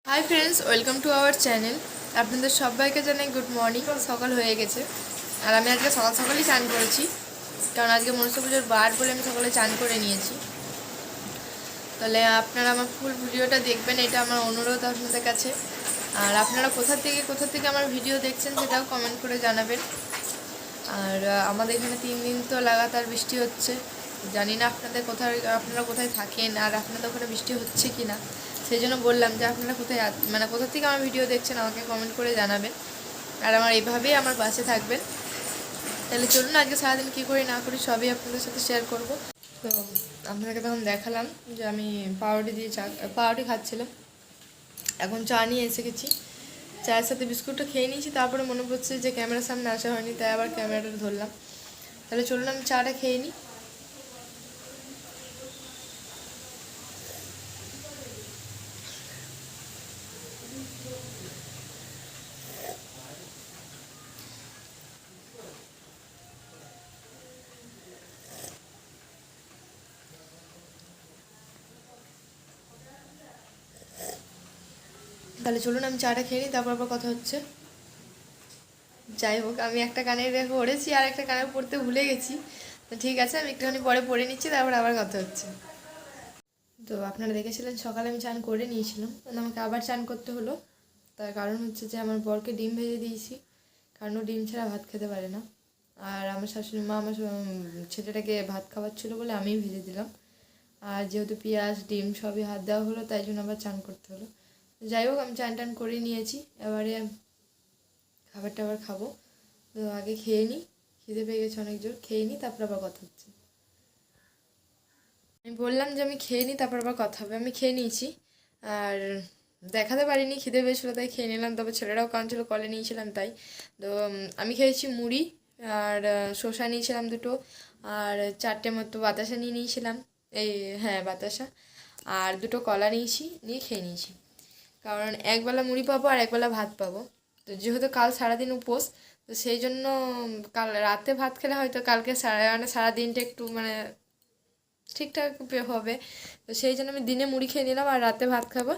Hi friends, welcome to our channel. আপনাদের সবাইকে জানাই গুড মর্নিং। সকাল হয়ে গেছে আর আমি আজকে সকাল সকালই চান করেছি, কারণ আজকে মনসা পুজোর বার বলে আমি সকালে চান করে নিয়েছি। তাহলে আপনারা আমার ফুল ভিডিওটা দেখবেন, এটা আমার অনুরোধ আপনাদের কাছে। আর আপনারা কোথা থেকে আমার ভিডিও দেখছেন সেটাও কমেন্ট করে জানাবেন। আর আমাদের এখানে 3 দিন তো লাগাতার বৃষ্টি হচ্ছে। জানি না আপনারা কোথায় থাকেন আর আপনাদের ওখানে বৃষ্টি হচ্ছে কি না। সেই জন্য বললাম যে আপনারা কোথা থেকে আমার ভিডিও দেখছেন আমাকে কমেন্ট করে জানাবেন। আর এইভাবেই আমার পাশে থাকবেন। তাহলে চলুন আজকে সারাদিন কী করি না করি সবই আপনাদের সাথে শেয়ার করব। তো আপনাকে তখন দেখালাম যে আমি পাউরুটি খাচ্ছিলাম। এখন চা নিয়ে এসে গেছি, চায়ের সাথে বিস্কুটটা খেয়ে নিয়েছি। তারপরে মনে পড়ছে যে ক্যামেরার সামনে আসা হয়নি, তাই আবার ক্যামেরাটা ধরলাম। তাহলে চলুন আমি চাটা খেয়ে নিই। তাহলে চলুন আমি চাটা খেয়ে নিই, তারপর আবার কথা হচ্ছে। যাই হোক, আমি একটা কানের রেখে পড়েছি আর একটা কানে পড়তে ভুলে গেছি। তো ঠিক আছে, আমি একটুখানি পরে পড়ে নিচ্ছি, তারপর আবার কথা হচ্ছে। তো আপনারা দেখেছিলেন সকালে আমি চান করে নিয়েছিলাম, কিন্তু আমাকে আবার চান করতে হলো। তার কারণ হচ্ছে যে আমার বরকে ডিম ভেজে দিয়েছি, কারণ ও ডিম ছাড়া ভাত খেতে পারে না। আর আমার শাশুড়ি মা আমার ছেলেটাকে ভাত খাওয়াচ্ছিলো বলে আমিই ভেজে দিলাম। আর যেহেতু পেঁয়াজ ডিম সবই হাত দেওয়া হলো, তাই জন্য আবার চান করতে হলো। যাই হোক, আমি চান টান করে নিয়েছি, এবারে খাবারটা আবার খাবো। তো আগে খেয়ে নিই, খিদে পেয়ে গেছে অনেক জোর, খেয়ে নিই তারপর আবার কথা হচ্ছে। আমি বললাম যে আমি খেয়ে নিই তারপর আবার কথা হবে। আমি খেয়ে নিয়েছি আর দেখাতে পারিনি, খিদে পেয়েছিলো তাই খেয়ে নিলাম। তবে ছেলেরাও কাঁদছিল, কলে নিয়েছিলাম তাই। তো আমি খেয়েছি মুড়ি আর শসা নিয়েছিলাম 2টো, আর 4টে মতো বাতাসা নিয়ে নিয়েছিলাম। হ্যাঁ, বাতাসা। আর 2টো কলা নিয়ে খেয়ে নিয়েছি, কারণ একবেলা মুড়ি পাবো আর একবেলা ভাত পাবো। তো যেহেতু কাল সারাদিন উপোস, তো সেই জন্য কাল রাতে ভাত খেলে হয়তো কালকে সারাদিনটা একটু ঠিকঠাক হবে। তো সেই জন্য আমি দিনে মুড়ি খেয়ে নিলাম আর রাতে ভাত খাবো,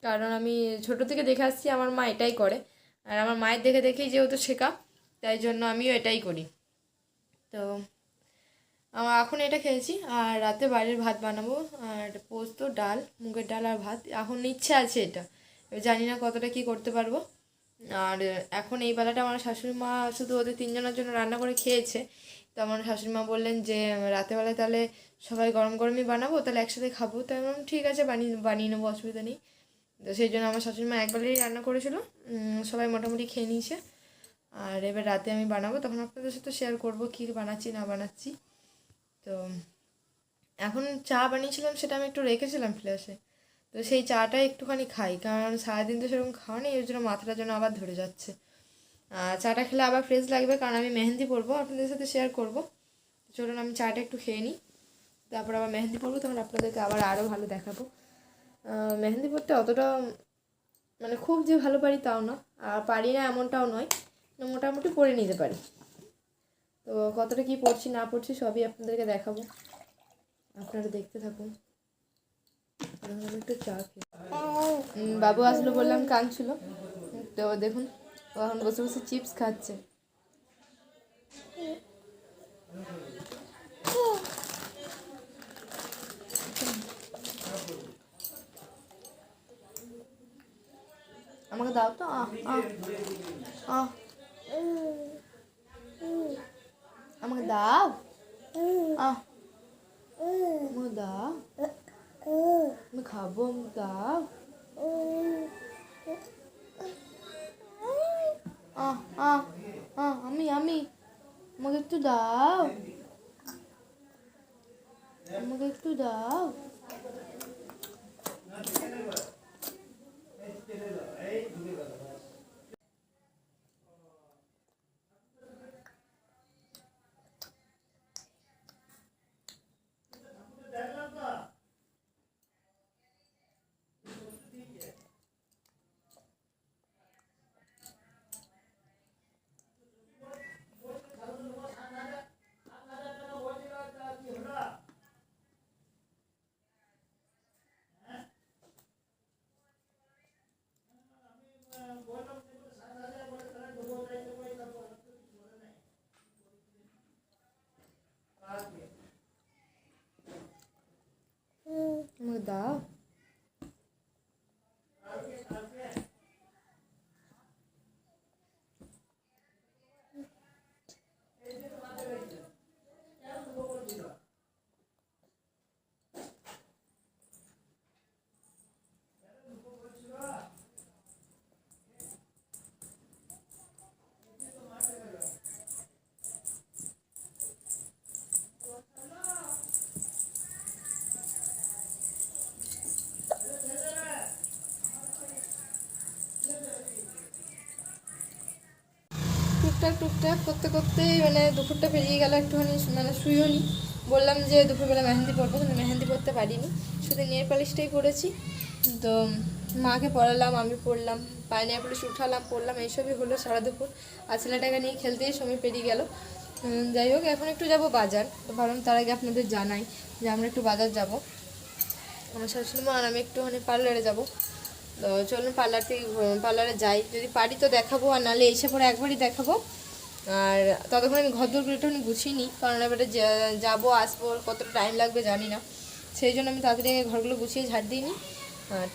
কারণ আমি ছোটো থেকে দেখে আসছি আমার মা এটাই করে। আর আমার মায়ের দেখে দেখেই যেহেতু শেখা, তাই জন্য আমিও এটাই করি। তো এখন এটা খেয়েছি আর রাতে বাইরের ভাত বানাবো, আর পোস্ত ডাল, মুগের ডাল আর ভাত। এখন ইচ্ছে আছে এটা, জানি না কতটা কি করতে পারবো। আর এখন এই বেলাটা আমার শাশুড়ি মা শুধু ওদের 3জনের জন্য রান্না করে খেয়েছে। তো আমার শাশুড়ি মা বললেন যে রাতেবেলায় তাহলে সবাই গরম গরমই বানাবো, তাহলে একসাথে খাবো। তাই আমি বললাম ঠিক আছে, বানিয়ে নেবো, অসুবিধা নেই। তো সেই জন্য আমার শাশুড়ি মা একবেলাই রান্না করেছিল, সবাই মোটামুটি খেয়ে নিয়েছে। আর এবার রাতে আমি বানাবো, তখন আপনাদের সাথে শেয়ার করবো কী বানাচ্ছি না বানাচ্ছি। তো এখন চা বানিয়েছিলাম, সেটা আমি একটু রেখেছিলাম ফ্ল্যাশে। তো সেই চাটা একটুখানি খাই, কারণ সারাদিন তো সেরকম খাওয়া নেই, ওই জন্য মাথাটা যেন আবার ধরে যাচ্ছে। চাটা খেলে আবার ফ্রেশ লাগবে, কারণ আমি মেহেন্দি পরবো, আপনাদের সাথে শেয়ার করবো। চলুন আমি চাটা একটু খেয়ে নিই, তারপর আবার মেহেন্দি পরবো, তখন আপনাদেরকে আবার আরও ভালো দেখাবো। মেহেন্দি পরতে অতটা খুব যে ভালো পারি তাও না, আর পারি না এমনটাও নয়, মোটামুটি পরে নিতে পারি। তো কতটা কি পড়ছি না পড়ছি সবই আপনাদেরকে দেখাবো, আপনারা দেখতে থাকুন। একটু চা খেয়ে বাবু আসলো বললাম, কাঁদছিল। তো দেখুন, ও এখন বসে বসে চিপস খাচ্ছে। আমাকে দাও তো, আমাকে দাও, আমাকে দাও, আমি খাবো, আমাকে দাও। আমি আমাকে একটু দাও, আমাকে একটু দাও। আমাকে দাও। টুকটাক টুকটাক করতে করতেই মানে দুপুরটা পেরিয়ে গেল, একটুখানি মানে শুয়েও নি। বললাম যে দুপুরবেলা মেহেন্দি পরবো, কিন্তু মেহেন্দি পরতে পারিনি, শুধু নেল পালিশটাই করেছি। তো মাকে পড়ালাম, আমি পড়লাম, পায়ে নেল পালিশ উঠালাম, পড়লাম, এইসবই হলো সারা দুপুর। আর ছেলেটাকে নিয়ে খেলতেই সময় পেরিয়ে গেল। যাই হোক, এখন একটু যাব বাজার। তো ভাবলাম তার আগে আপনাদের জানাই যে আমরা একটু বাজার যাব। আমার শাশুড়ি মা আর আমি একটুখানি পার্লারে যাব। তো চলুন পার্লারে যাই, যদি পারি তো দেখাবো, আর নাহলে এসে পরে একবারই দেখাবো। আর ততক্ষণ আমি ঘর দৌড়গুলো একটুখানি গুছিয়ে নিই, কারণ এবারে যাবো আসবো কতটা টাইম লাগবে জানি না। সেই জন্য আমি তাড়াতাড়ি ঘরগুলো গুছিয়ে ঝাড় দিই নি।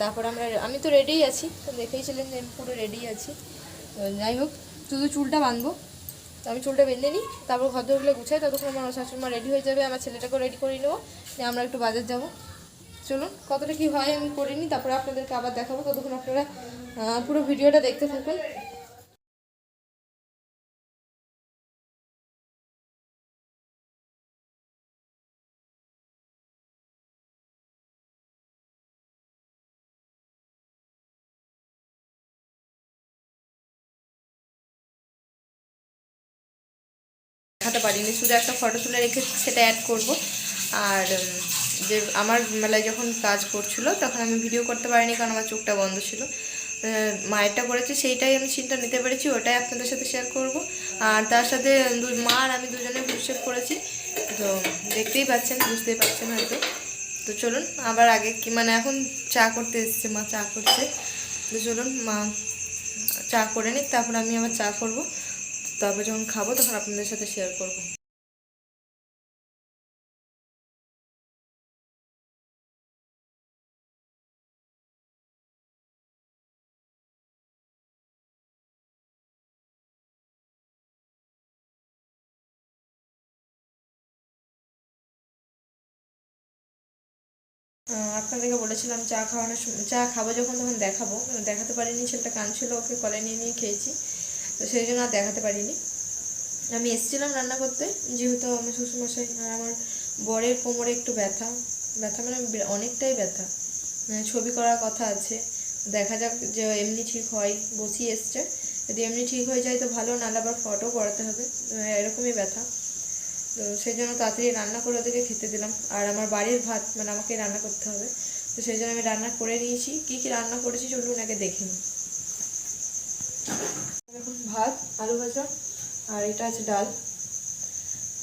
তারপর আমি তো রেডিই আছি, তো দেখেইছিলেন যে আমি পুরো রেডি আছি। তো যাই হোক, শুধু চুলটা বাঁধবো। তো আমি চুলটা বেঁধে নিই, তারপর ঘর দৌড়গুলো গুছাই, ততক্ষণ আমার শাশুড়ি মা রেডি হয়ে যাবে, আমার ছেলেটাকেও রেডি করে নেবো, আমরা একটু বাজার যাবো। চলুন, কতটা কী হয় আমি করে নিই, তারপরে আপনাদেরকে আবার দেখাবো। ততক্ষণ আপনারা পুরো ভিডিওটা দেখতে থাকুন। দেখাতে পারিনি, শুধু একটা ফটো তুলে রেখেছি, সেটা অ্যাড করব। আর যে আমার মেলায় যখন কাজ করছিল তখন আমি ভিডিও করতে পারিনি, কারণ আমার চোখটা বন্ধ ছিল। মায়েরটা করেছি, সেইটাই আমি সিনটা নিতে পেরেছি, ওটাই আপনাদের সাথে শেয়ার করব। আর তার সাথে মা আর আমি দুজনে ভবিষ্যৎ করেছি। তো দেখতেই পাচ্ছেন, বুঝতেই পারছেন হয়তো। তো চলুন, আবার আগে কি মানে এখন চা করতে এসছে, মা চা করছে। তো চলুন মা চা করে নিক, তারপর আমি আবার চা করব। তারপর যখন খাবো তখন আপনাদের সাথে শেয়ার করব। আপনাদেরকে বলেছিলাম চা খাওয়ানোর সময়, চা খাবো যখন তখন দেখাবো, দেখাতে পারিনি, ছেলেটা কাঁদছিল, ওকে কলে নিয়ে নিয়ে খেয়েছি। তো সেই জন্য আর দেখাতে পারিনি। আমি এসেছিলাম রান্না করতে, যেহেতু আমার শ্বশুরমশাই আর আমার বরের কোমরে একটু ব্যথা ব্যথা মানে অনেকটাই ব্যথা, ছবি করার কথা আছে। দেখা যাক যে এমনি ঠিক হয়, বসিয়ে এসছে। যদি এমনি ঠিক হয়ে যায় তো ভালো, নাহলে আবার ফটো করাতে হবে, এরকমই ব্যথা। তো সেই জন্য তাড়াতাড়ি রান্না করে ওদেরকে খেতে দিলাম। আর আমার বাড়ির ভাত মানে আমাকে রান্না করতে হবে, তো সেই জন্য আমি রান্না করে নিয়েছি। কী কী রান্না করেছি চলুন আগে দেখে নিই। এখন ভাত, আলু ভাজা, আর এটা আছে ডাল।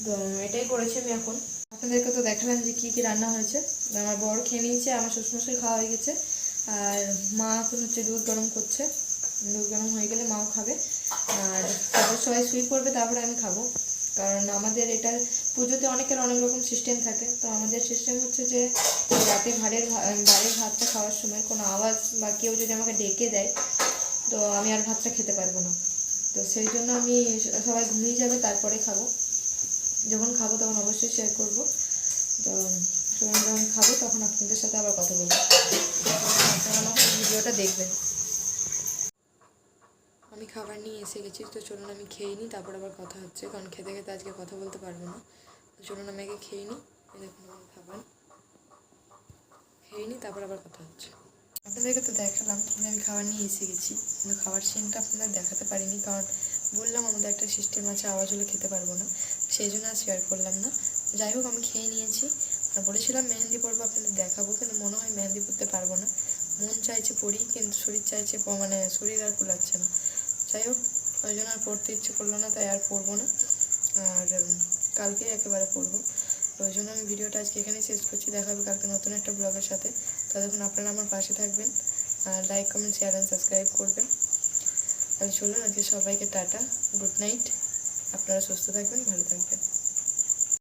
তো এটাই করেছি আমি এখন। আপনাদেরকে তো দেখালাম যে কী কী রান্না হয়েছে। আমার বড় খেয়ে নিয়েছে, আমার শ্বশুরমশাই খাওয়া হয়ে গেছে, আর মা এখন হচ্ছে দুধ গরম করছে। দুধ গরম হয়ে গেলে মাও খাবে, আর তারপর সবাই শুয়ে পড়বে, তারপরে আমি খাবো। কারণ আমাদের এটা পুজোতে অনেকের অনেক রকম সিস্টেম থাকে। তো আমাদের সিস্টেম হচ্ছে যে রাতে বাড়ির ভাতটা খাওয়ার সময় কোনো আওয়াজ বা কেউ যদি আমাকে ডেকে দেয় তো আমি আর ভাতটা খেতে পারবো না। তো সেই জন্য আমি সবাই ঘুমিয়ে যাবে তারপরে খাবো। যখন খাবো তখন অবশ্যই শেয়ার করবো। তো যখন খাবো তখন আপনাদের সাথে আবার কথা বলবো, আপনারা আমার ভিডিওটা দেখবেন। আমি খাবার নিয়ে এসে গেছি, তো চলুন আমি খেয়ে নিই, তারপর আবার কথা হচ্ছে, কারণ খেতে খেতে আজকে কথা বলতে পারবো না। তো চলুন আমি আগে খেয়ে নিই, দেখুন আমার খাবার খেয়ে নিই, তারপর আবার কথা হচ্ছে। আপনাদেরকে তো দেখালাম যে আমি খাবার নিয়ে এসে গেছি, কিন্তু খাবার সিনটা আপনাদের দেখাতে পারিনি, কারণ বললাম আমাদের একটা সিস্টেম আছে, আওয়াজ হলে খেতে পারবো না, সেই জন্য আর শেয়ার করলাম না। যাই হোক, আমি খেয়ে নিয়েছি। আর বলেছিলাম মেহেন্দি পরবো, আপনাদের দেখাবো, কিন্তু মনে হয় মেহেন্দি পরতে পারবো না। মন চাইছে পড়ি, কিন্তু শরীর চাইছে মানে শরীর আর কুলাচ্ছে না। যাই হোক, ওই জন্য আর পড়তে ইচ্ছে করলো না, তাই আর পড়বো না। আর কালকেই একেবারে পড়বো। ওই জন্য আমি ভিডিওটা আজকে এখানেই শেষ করছি। দেখা হবে কালকে নতুন একটা ব্লগের সাথে। ততক্ষণ আপনারা আমার পাশে থাকবেন, আর like, comment, share and subscribe করবেন। তাহলে চলুন আজকে সবাইকে টাটা, গুড নাইট, আপনারা সুস্থ থাকবেন, ভালো থাকবেন।